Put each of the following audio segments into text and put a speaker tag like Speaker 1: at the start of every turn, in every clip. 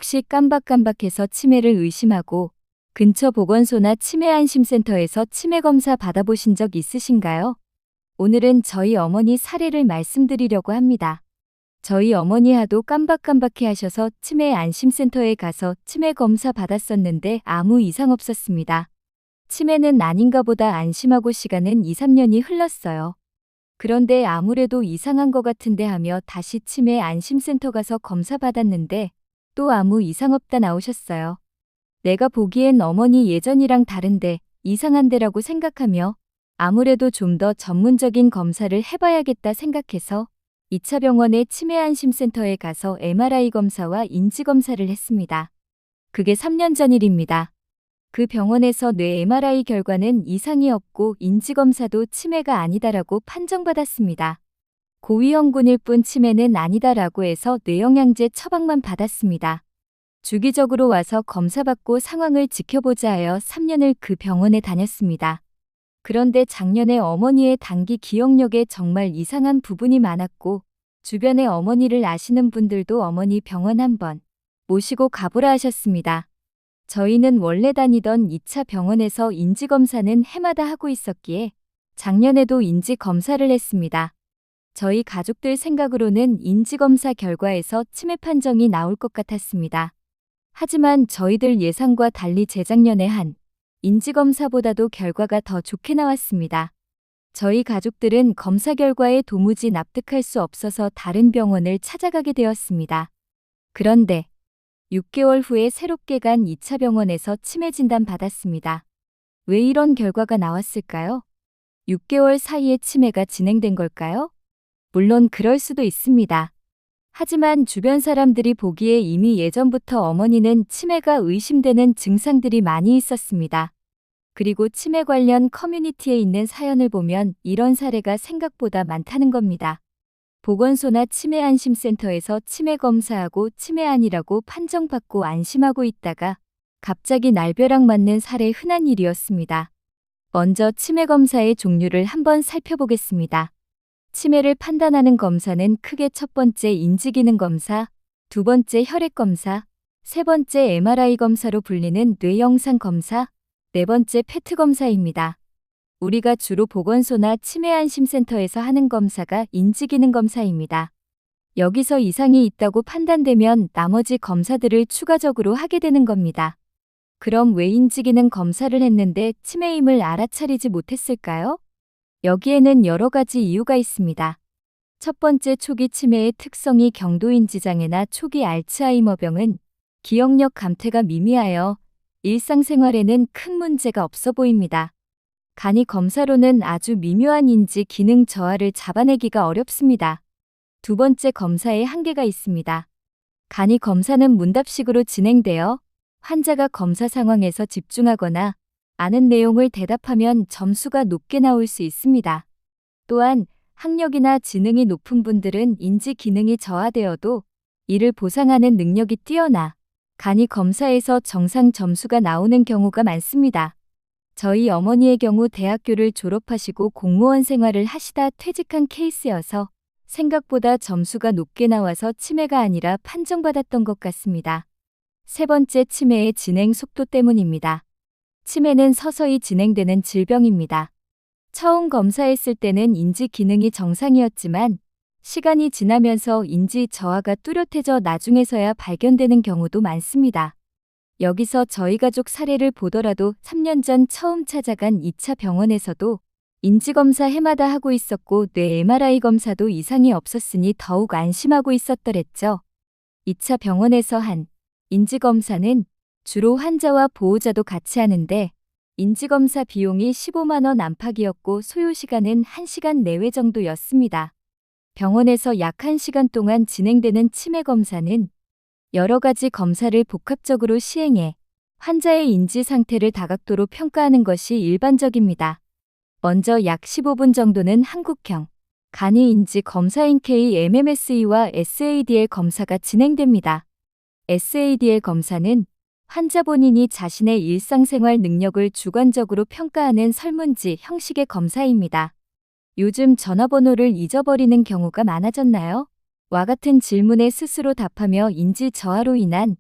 Speaker 1: 혹시 깜박깜박해서 치매를 의심하고 근처 보건소나 치매안심센터에서 치매 검사 받아보신 적 있으신가요? 오늘은 저희 어머니 사례를 말씀드리려고 합니다. 저희 어머니 하도 깜박깜박해 하셔서 치매안심센터에 가서 치매 검사 받았었는데 아무 이상 없었습니다. 치매는 아닌가 보다 안심하고 시간은 2, 3년이 흘렀어요. 그런데 아무래도 이상한 것 같은데 하며 다시 치매안심센터 가서 검사 받았는데 또 아무 이상 없다 나오셨어요. 내가 보기엔 어머니 예전이랑 다른데 이상한데라고 생각하며 아무래도 좀 더 전문적인 검사를 해봐야겠다 생각해서 2차 병원의 치매안심센터에 가서 MRI 검사와 인지검사를 했습니다. 그게 3년 전 일입니다. 그 병원에서 뇌 MRI 결과는 이상이 없고 인지검사도 치매가 아니다라고 판정받았습니다. 고위험군일 뿐 치매는 아니다라고 해서 뇌영양제 처방만 받았습니다. 주기적으로 와서 검사받고 상황을 지켜보자 하여 3년을 그 병원에 다녔습니다. 그런데 작년에 어머니의 단기 기억력에 정말 이상한 부분이 많았고 주변에 어머니를 아시는 분들도 어머니 병원 한번 모시고 가보라 하셨습니다. 저희는 원래 다니던 2차 병원에서 인지검사는 해마다 하고 있었기에 작년에도 인지검사를 했습니다. 저희 가족들 생각으로는 인지검사 결과에서 치매 판정이 나올 것 같았습니다. 하지만 저희들 예상과 달리 재작년에 한 인지검사보다도 결과가 더 좋게 나왔습니다. 저희 가족들은 검사 결과에 도무지 납득할 수 없어서 다른 병원을 찾아가게 되었습니다. 그런데 6개월 후에 새롭게 간 2차 병원에서 치매 진단 받았습니다. 왜 이런 결과가 나왔을까요? 6개월 사이에 치매가 진행된 걸까요? 물론 그럴 수도 있습니다. 하지만 주변 사람들이 보기에 이미 예전부터 어머니는 치매가 의심되는 증상들이 많이 있었습니다. 그리고 치매 관련 커뮤니티에 있는 사연을 보면 이런 사례가 생각보다 많다는 겁니다. 보건소나 치매안심센터에서 치매 검사하고 치매 아니라고 판정받고 안심하고 있다가 갑자기 날벼락 맞는 사례 흔한 일이었습니다. 먼저 치매 검사의 종류를 한번 살펴보겠습니다. 치매를 판단하는 검사는 크게 첫 번째 인지기능 검사, 두 번째 혈액 검사, 세 번째 MRI 검사로 불리는 뇌영상 검사, 네 번째 페트 검사입니다. 우리가 주로 보건소나 치매안심센터에서 하는 검사가 인지기능 검사입니다. 여기서 이상이 있다고 판단되면 나머지 검사들을 추가적으로 하게 되는 겁니다. 그럼 왜 인지기능 검사를 했는데 치매임을 알아차리지 못했을까요? 여기에는 여러 가지 이유가 있습니다. 첫 번째, 초기 치매의 특성이 경도인지장애나 초기 알츠하이머병은 기억력 감퇴가 미미하여 일상생활에는 큰 문제가 없어 보입니다. 간이 검사로는 아주 미묘한 인지 기능 저하를 잡아내기가 어렵습니다. 두 번째, 검사에 한계가 있습니다. 간이 검사는 문답식으로 진행되어 환자가 검사 상황에서 집중하거나 아는 내용을 대답하면 점수가 높게 나올 수 있습니다. 또한 학력이나 지능이 높은 분들은 인지 기능이 저하되어도 이를 보상하는 능력이 뛰어나 간이 검사에서 정상 점수가 나오는 경우가 많습니다. 저희 어머니의 경우 대학교를 졸업하시고 공무원 생활을 하시다 퇴직한 케이스여서 생각보다 점수가 높게 나와서 치매가 아니라 판정받았던 것 같습니다. 세 번째, 치매의 진행 속도 때문입니다. 치매는 서서히 진행되는 질병입니다. 처음 검사했을 때는 인지 기능이 정상이었지만 시간이 지나면서 인지 저하가 뚜렷해져 나중에서야 발견되는 경우도 많습니다. 여기서 저희 가족 사례를 보더라도 3년 전 처음 찾아간 2차 병원에서도 인지검사 해마다 하고 있었고 뇌 MRI 검사도 이상이 없었으니 더욱 안심하고 있었더랬죠. 2차 병원에서 한 인지검사는 주로 환자와 보호자도 같이 하는데 인지검사 비용이 15만 원 안팎이었고 소요시간은 1시간 내외 정도였습니다. 병원에서 약 1시간 동안 진행되는 치매 검사는 여러 가지 검사를 복합적으로 시행해 환자의 인지 상태를 다각도로 평가하는 것이 일반적입니다. 먼저 약 15분 정도는 한국형 간이 인지 검사인 KMMSE와 SADL 검사가 진행됩니다. SADL 검사는 환자 본인이 자신의 일상생활 능력을 주관적으로 평가하는 설문지 형식의 검사입니다. 요즘 전화번호를 잊어버리는 경우가 많아졌나요? 와 같은 질문에 스스로 답하며 인지 저하로 인한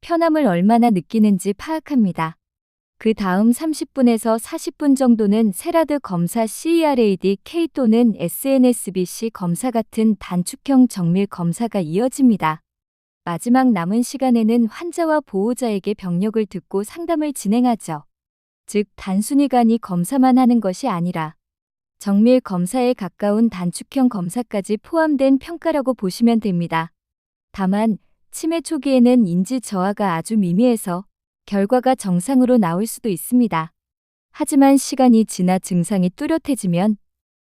Speaker 1: 편함을 얼마나 느끼는지 파악합니다. 그 다음 30분에서 40분 정도는 세라드 검사 CERAD-K 또는 SNSBC 검사 같은 단축형 정밀 검사가 이어집니다. 마지막 남은 시간에는 환자와 보호자에게 병력을 듣고 상담을 진행하죠. 즉, 단순히 간이 검사만 하는 것이 아니라 정밀 검사에 가까운 단축형 검사까지 포함된 평가라고 보시면 됩니다. 다만, 치매 초기에는 인지 저하가 아주 미미해서 결과가 정상으로 나올 수도 있습니다. 하지만 시간이 지나 증상이 뚜렷해지면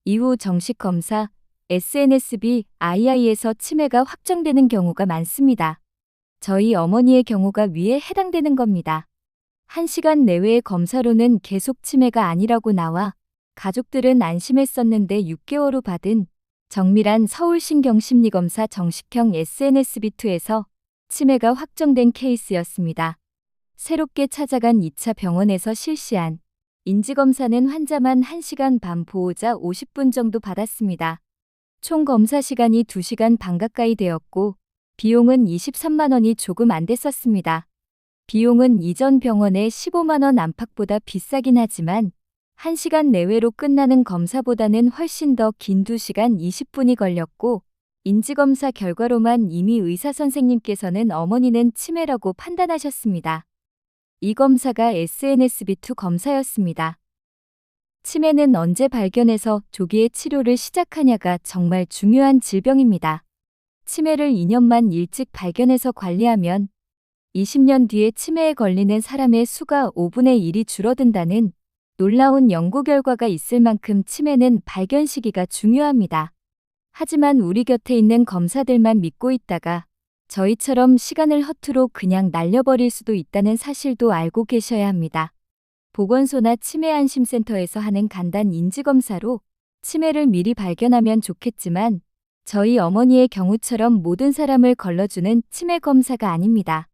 Speaker 1: 이후 정식 검사, SNSB, II에서 치매가 확정되는 경우가 많습니다. 저희 어머니의 경우가 위에 해당되는 겁니다. 1시간 내외의 검사로는 계속 치매가 아니라고 나와 가족들은 안심했었는데 6개월 후 받은 정밀한 서울신경심리검사 정식형 SNSB2에서 치매가 확정된 케이스였습니다. 새롭게 찾아간 2차 병원에서 실시한 인지검사는 환자만 1시간 반, 보호자 50분 정도 받았습니다. 총 검사 시간이 2시간 반 가까이 되었고 비용은 23만 원이 조금 안 됐었습니다. 비용은 이전 병원의 15만 원 안팎보다 비싸긴 하지만 1시간 내외로 끝나는 검사보다는 훨씬 더 긴 2시간 20분이 걸렸고 인지검사 결과로만 이미 의사 선생님께서는 어머니는 치매라고 판단하셨습니다. 이 검사가 SNSB2 검사였습니다. 치매는 언제 발견해서 조기에 치료를 시작하냐가 정말 중요한 질병입니다. 치매를 2년만 일찍 발견해서 관리하면 20년 뒤에 치매에 걸리는 사람의 수가 5분의 1이 줄어든다는 놀라운 연구 결과가 있을 만큼 치매는 발견 시기가 중요합니다. 하지만 우리 곁에 있는 검사들만 믿고 있다가 저희처럼 시간을 허투루 그냥 날려버릴 수도 있다는 사실도 알고 계셔야 합니다. 보건소나 치매안심센터에서 하는 간단 인지검사로 치매를 미리 발견하면 좋겠지만 저희 어머니의 경우처럼 모든 사람을 걸러주는 치매 검사가 아닙니다.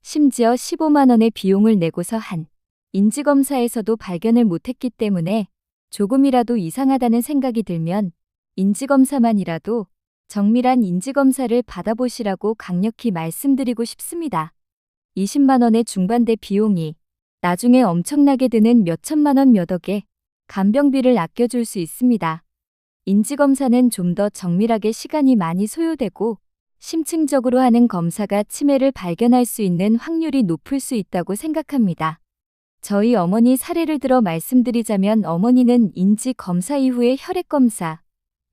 Speaker 1: 심지어 15만 원의 비용을 내고서 한 인지검사에서도 발견을 못했기 때문에 조금이라도 이상하다는 생각이 들면 인지검사만이라도 정밀한 인지검사를 받아보시라고 강력히 말씀드리고 싶습니다. 20만 원의 중반대 비용이 나중에 엄청나게 드는 몇천만 원 몇 억의 간병비를 아껴줄 수 있습니다. 인지검사는 좀 더 정밀하게 시간이 많이 소요되고 심층적으로 하는 검사가 치매를 발견할 수 있는 확률이 높을 수 있다고 생각합니다. 저희 어머니 사례를 들어 말씀드리자면 어머니는 인지검사 이후에 혈액검사,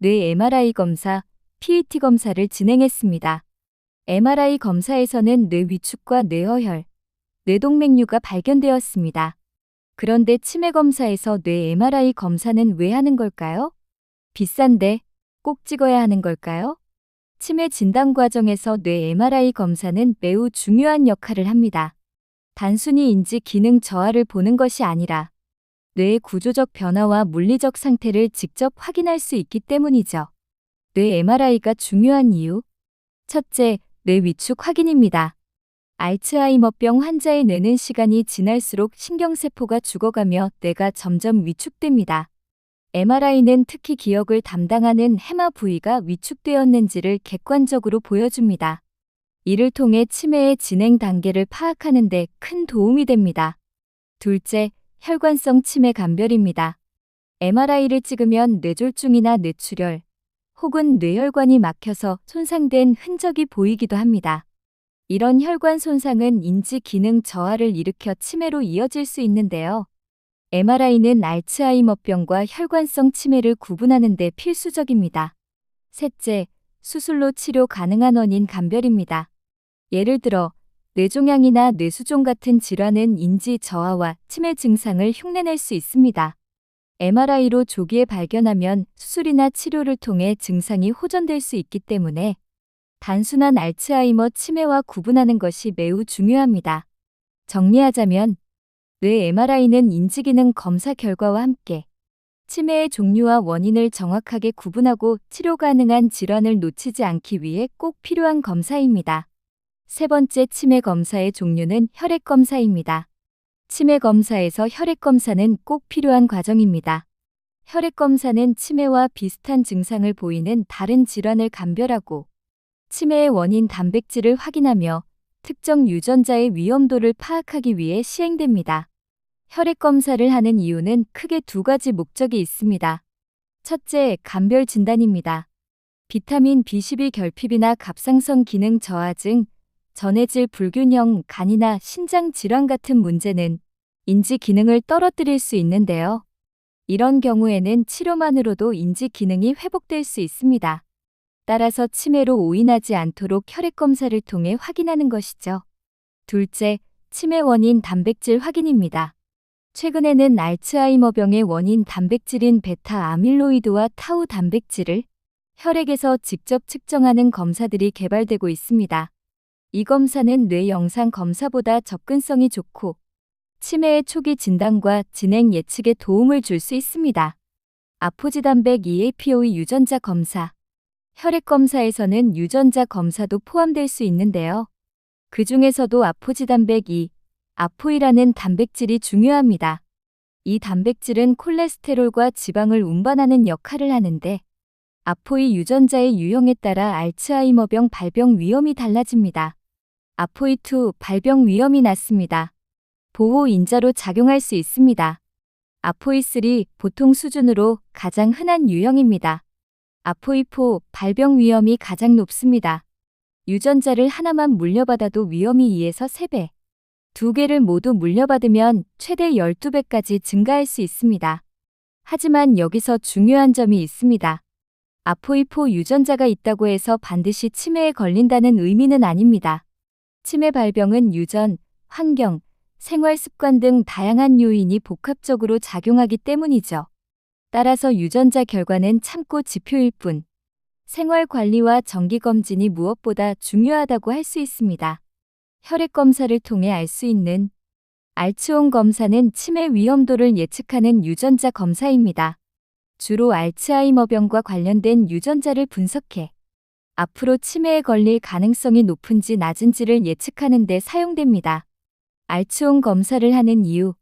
Speaker 1: 뇌 MRI 검사, PET 검사를 진행했습니다. MRI 검사에서는 뇌 위축과 뇌어혈, 뇌동맥류가 발견되었습니다. 그런데 치매 검사에서 뇌 MRI 검사는 왜 하는 걸까요? 비싼데 꼭 찍어야 하는 걸까요? 치매 진단 과정에서 뇌 MRI 검사는 매우 중요한 역할을 합니다. 단순히 인지 기능 저하를 보는 것이 아니라 뇌의 구조적 변화와 물리적 상태를 직접 확인할 수 있기 때문이죠. 뇌 MRI가 중요한 이유. 첫째, 뇌 위축 확인입니다. 알츠하이머병 환자의 뇌는 시간이 지날수록 신경세포가 죽어가며 뇌가 점점 위축됩니다. MRI는 특히 기억을 담당하는 해마 부위가 위축되었는지를 객관적으로 보여줍니다. 이를 통해 치매의 진행 단계를 파악하는 데 큰 도움이 됩니다. 둘째, 혈관성 치매 감별입니다. MRI를 찍으면 뇌졸중이나 뇌출혈, 혹은 뇌혈관이 막혀서 손상된 흔적이 보이기도 합니다. 이런 혈관 손상은 인지 기능 저하를 일으켜 치매로 이어질 수 있는데요. MRI는 알츠하이머병과 혈관성 치매를 구분하는 데 필수적입니다. 셋째, 수술로 치료 가능한 원인 감별입니다. 예를 들어 뇌종양이나 뇌수종 같은 질환은 인지 저하와 치매 증상을 흉내낼 수 있습니다. MRI로 조기에 발견하면 수술이나 치료를 통해 증상이 호전될 수 있기 때문에 단순한 알츠하이머 치매와 구분하는 것이 매우 중요합니다. 정리하자면 뇌 MRI는 인지기능 검사 결과와 함께 치매의 종류와 원인을 정확하게 구분하고 치료 가능한 질환을 놓치지 않기 위해 꼭 필요한 검사입니다. 세 번째 치매 검사의 종류는 혈액 검사입니다. 치매 검사에서 혈액 검사는 꼭 필요한 과정입니다. 혈액 검사는 치매와 비슷한 증상을 보이는 다른 질환을 감별하고 치매의 원인 단백질을 확인하며 특정 유전자의 위험도를 파악하기 위해 시행됩니다. 혈액 검사를 하는 이유는 크게 두 가지 목적이 있습니다. 첫째, 감별 진단입니다. 비타민 B12 결핍이나 갑상선 기능 저하증, 전해질 불균형, 간이나 신장 질환 같은 문제는 인지 기능을 떨어뜨릴 수 있는데요. 이런 경우에는 치료만으로도 인지 기능이 회복될 수 있습니다. 따라서 치매로 오인하지 않도록 혈액 검사를 통해 확인하는 것이죠. 둘째, 치매 원인 단백질 확인입니다. 최근에는 알츠하이머병의 원인 단백질인 베타 아밀로이드와 타우 단백질을 혈액에서 직접 측정하는 검사들이 개발되고 있습니다. 이 검사는 뇌 영상 검사보다 접근성이 좋고 치매의 초기 진단과 진행 예측에 도움을 줄 수 있습니다. 아포지단백 EAPOE 유전자 검사. 혈액 검사에서는 유전자 검사도 포함될 수 있는데요. 그 중에서도 아포지단백 E, 아포이라는 단백질이 중요합니다. 이 단백질은 콜레스테롤과 지방을 운반하는 역할을 하는데 아포이 유전자의 유형에 따라 알츠하이머병 발병 위험이 달라집니다. 아포이2 발병 위험이 낮습니다. 보호 인자로 작용할 수 있습니다. 아포이3 보통 수준으로 가장 흔한 유형입니다. 아포이4 발병 위험이 가장 높습니다. 유전자를 하나만 물려받아도 위험이 2에서 3배, 두 개를 모두 물려받으면 최대 12배까지 증가할 수 있습니다. 하지만 여기서 중요한 점이 있습니다. 아포이4 유전자가 있다고 해서 반드시 치매에 걸린다는 의미는 아닙니다. 치매 발병은 유전, 환경, 생활 습관 등 다양한 요인이 복합적으로 작용하기 때문이죠. 따라서 유전자 결과는 참고 지표일 뿐, 생활 관리와 정기 검진이 무엇보다 중요하다고 할 수 있습니다. 혈액 검사를 통해 알 수 있는 알츠온 검사는 치매 위험도를 예측하는 유전자 검사입니다. 주로 알츠하이머병과 관련된 유전자를 분석해 앞으로 치매에 걸릴 가능성이 높은지 낮은지를 예측하는 데 사용됩니다. 알츠온 검사를 하는 이유.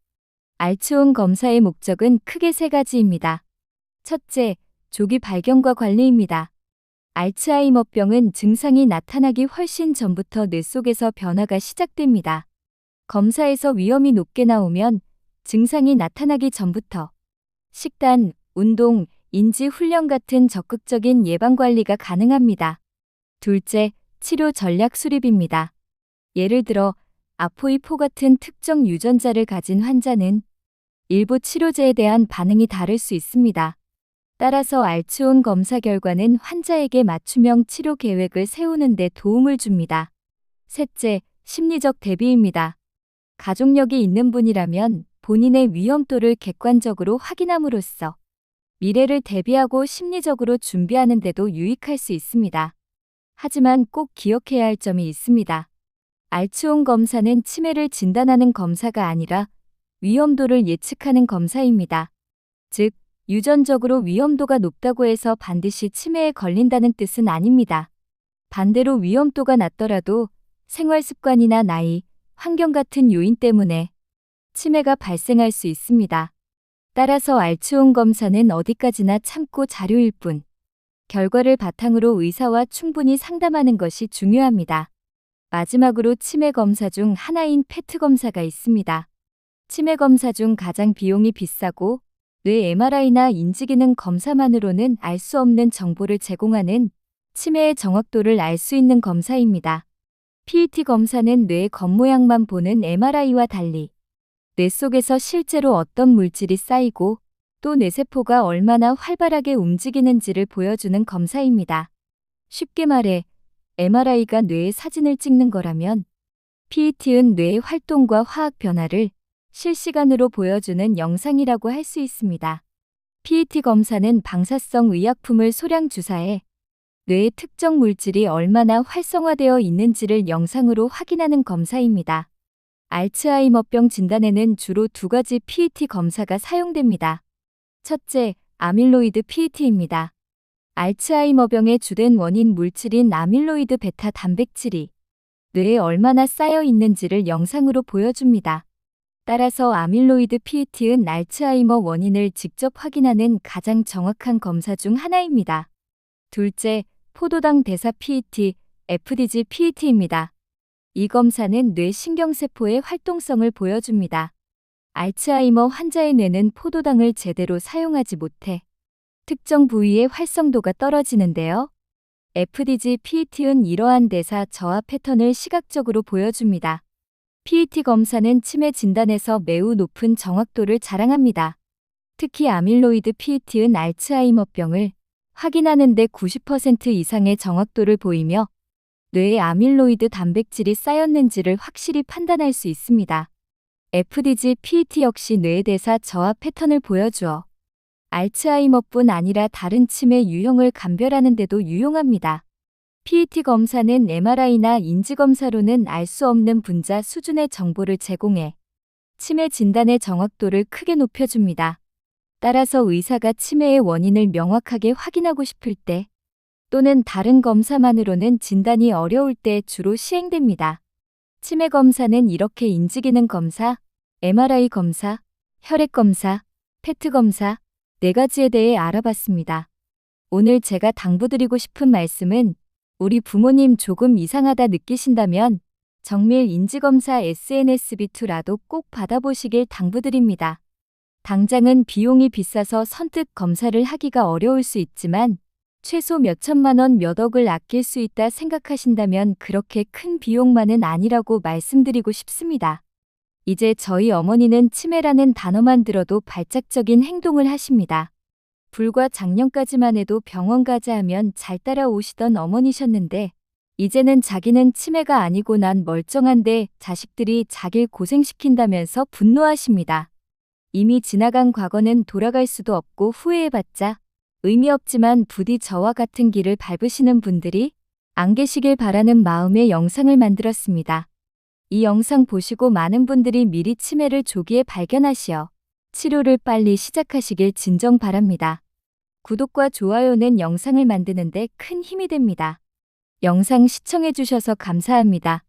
Speaker 1: 알츠온 검사의 목적은 크게 세 가지입니다. 첫째, 조기 발견과 관리입니다. 알츠하이머병은 증상이 나타나기 훨씬 전부터 뇌 속에서 변화가 시작됩니다. 검사에서 위험이 높게 나오면 증상이 나타나기 전부터 식단, 운동, 인지 훈련 같은 적극적인 예방관리가 가능합니다. 둘째, 치료 전략 수립입니다. 예를 들어 아포이4 같은 특정 유전자를 가진 환자는 일부 치료제에 대한 반응이 다를 수 있습니다. 따라서 알츠온 검사 결과는 환자에게 맞춤형 치료 계획을 세우는 데 도움을 줍니다. 셋째, 심리적 대비입니다. 가족력이 있는 분이라면 본인의 위험도를 객관적으로 확인함으로써 미래를 대비하고 심리적으로 준비하는 데도 유익할 수 있습니다. 하지만 꼭 기억해야 할 점이 있습니다. 알츠온 검사는 치매를 진단하는 검사가 아니라 위험도를 예측하는 검사입니다. 즉, 유전적으로 위험도가 높다고 해서 반드시 치매에 걸린다는 뜻은 아닙니다. 반대로 위험도가 낮더라도 생활 습관이나 나이, 환경 같은 요인 때문에 치매가 발생할 수 있습니다. 따라서 알츠온 검사는 어디까지나 참고 자료일 뿐, 결과를 바탕으로 의사와 충분히 상담하는 것이 중요합니다. 마지막으로 치매 검사 중 하나인 페트 검사가 있습니다. 치매 검사 중 가장 비용이 비싸고 뇌 MRI나 인지기능 검사만으로는 알 수 없는 정보를 제공하는 치매의 정확도를 알 수 있는 검사입니다. PET 검사는 뇌의 겉모양만 보는 MRI와 달리 뇌 속에서 실제로 어떤 물질이 쌓이고 또 뇌세포가 얼마나 활발하게 움직이는지를 보여주는 검사입니다. 쉽게 말해 MRI가 뇌의 사진을 찍는 거라면 PET은 뇌의 활동과 화학 변화를 실시간으로 보여주는 영상이라고 할 수 있습니다. PET 검사는 방사성 의약품을 소량 주사해 뇌의 특정 물질이 얼마나 활성화되어 있는지를 영상으로 확인하는 검사입니다. 알츠하이머병 진단에는 주로 두 가지 PET 검사가 사용됩니다. 첫째, 아밀로이드 PET입니다. 알츠하이머병의 주된 원인 물질인 아밀로이드 베타 단백질이 뇌에 얼마나 쌓여 있는지를 영상으로 보여줍니다. 따라서 아밀로이드 PET은 알츠하이머 원인을 직접 확인하는 가장 정확한 검사 중 하나입니다. 둘째, 포도당 대사 PET, FDG PET입니다. 이 검사는 뇌 신경세포의 활동성을 보여줍니다. 알츠하이머 환자의 뇌는 포도당을 제대로 사용하지 못해 특정 부위의 활성도가 떨어지는데요. FDG PET은 이러한 대사 저하 패턴을 시각적으로 보여줍니다. PET 검사는 치매 진단에서 매우 높은 정확도를 자랑합니다. 특히 아밀로이드 PET은 알츠하이머병을 확인하는 데 90% 이상의 정확도를 보이며 뇌에 아밀로이드 단백질이 쌓였는지를 확실히 판단할 수 있습니다. FDG PET 역시 뇌 대사 저하 패턴을 보여주어 알츠하이머뿐 아니라 다른 치매 유형을 감별하는 데도 유용합니다. PET 검사는 MRI나 인지검사로는 알 수 없는 분자 수준의 정보를 제공해 치매 진단의 정확도를 크게 높여줍니다. 따라서 의사가 치매의 원인을 명확하게 확인하고 싶을 때 또는 다른 검사만으로는 진단이 어려울 때 주로 시행됩니다. 치매 검사는 이렇게 인지기능 검사, MRI 검사, 혈액 검사, 페트 검사 4가지에 대해 알아봤습니다. 오늘 제가 당부드리고 싶은 말씀은 우리 부모님 조금 이상하다 느끼신다면 정밀 인지검사 SNSB2라도 꼭 받아보시길 당부드립니다. 당장은 비용이 비싸서 선뜻 검사를 하기가 어려울 수 있지만 최소 몇천만 원, 몇 억을 아낄 수 있다 생각하신다면 그렇게 큰 비용만은 아니라고 말씀드리고 싶습니다. 이제 저희 어머니는 치매라는 단어만 들어도 발작적인 행동을 하십니다. 불과 작년까지만 해도 병원 가자 하면 잘 따라오시던 어머니셨는데 이제는 자기는 치매가 아니고 난 멀쩡한데 자식들이 자길 고생시킨다면서 분노하십니다. 이미 지나간 과거는 돌아갈 수도 없고 후회해봤자 의미 없지만 부디 저와 같은 길을 밟으시는 분들이 안 계시길 바라는 마음의 영상을 만들었습니다. 이 영상 보시고 많은 분들이 미리 치매를 조기에 발견하시어 치료를 빨리 시작하시길 진정 바랍니다. 구독과 좋아요는 영상을 만드는데 큰 힘이 됩니다. 영상 시청해주셔서 감사합니다.